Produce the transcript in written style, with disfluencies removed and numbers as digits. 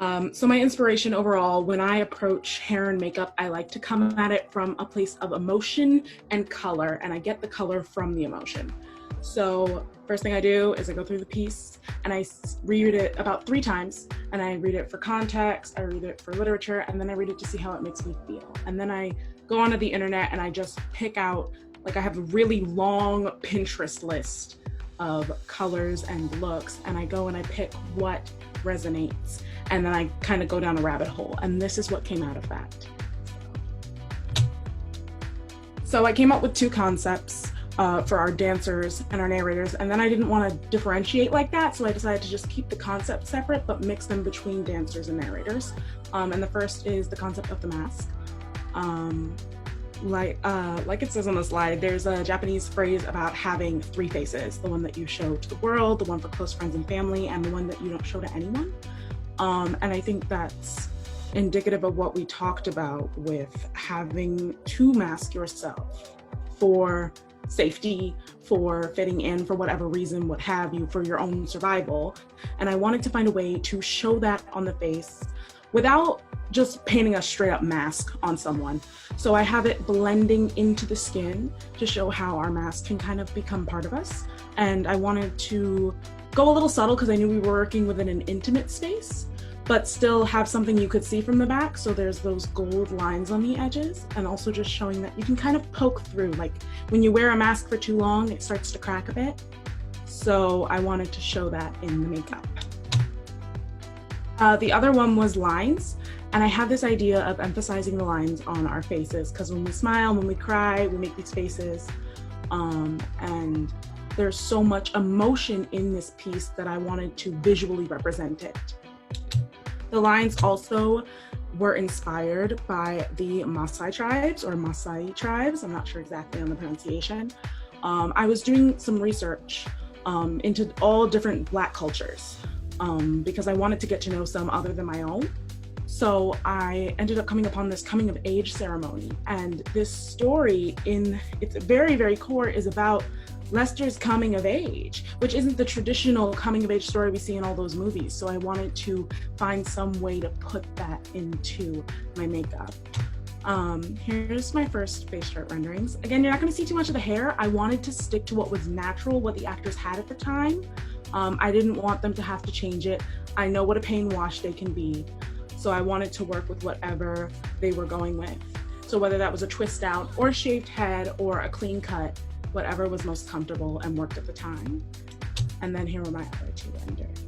So my inspiration overall, when I approach hair and makeup, I like to come at it from a place of emotion and color, and I get the color from the emotion. So first thing I do is I go through the piece and I read it about 3 times, and I read it for context, I read it for literature, and then I read it to see how it makes me feel. And then I go onto the internet and I just pick out, like I have a really long Pinterest list of colors and looks, and I go and I pick what resonates, and then I kind of go down a rabbit hole, and this is what came out of that. So I came up with 2 concepts for our dancers and our narrators, and then I didn't want to differentiate like that, so I decided to just keep the concept separate but mix them between dancers and narrators. And the first is the concept of the mask. Like it says on the slide, there's a Japanese phrase about having 3 faces: the one that you show to the world, the one for close friends and family, and the one that you don't show to anyone. And I think that's indicative of what we talked about with having to mask yourself for safety, for fitting in, for whatever reason, what have you, for your own survival. And I wanted to find a way to show that on the face without just painting a straight up mask on someone. So I have it blending into the skin to show how our mask can kind of become part of us. And I wanted to go a little subtle because I knew we were working within an intimate space, but still have something you could see from the back. So there's those gold lines on the edges, and also just showing that you can kind of poke through. Like when you wear a mask for too long, it starts to crack a bit. So I wanted to show that in the makeup. The other one was lines. And I have this idea of emphasizing the lines on our faces, because when we smile, when we cry, we make these faces. And there's so much emotion in this piece that I wanted to visually represent it. The lines also were inspired by the Maasai tribes, or Maasai tribes. I'm not sure exactly on the pronunciation. I was doing some research into all different Black cultures because I wanted to get to know some other than my own. So I ended up coming upon this coming of age ceremony, and this story in its very, very core is about Lester's coming of age, which isn't the traditional coming of age story we see in all those movies. So I wanted to find some way to put that into my makeup. Here's my first face chart renderings. Again, you're not going to see too much of the hair. I wanted to stick to what was natural, what the actors had at the time. I didn't want them to have to change it. I know what a pain wash day can be. So I wanted to work with whatever they were going with. So whether that was a twist out or a shaved head or a clean cut, whatever was most comfortable and worked at the time. And then here were my other 2 renders.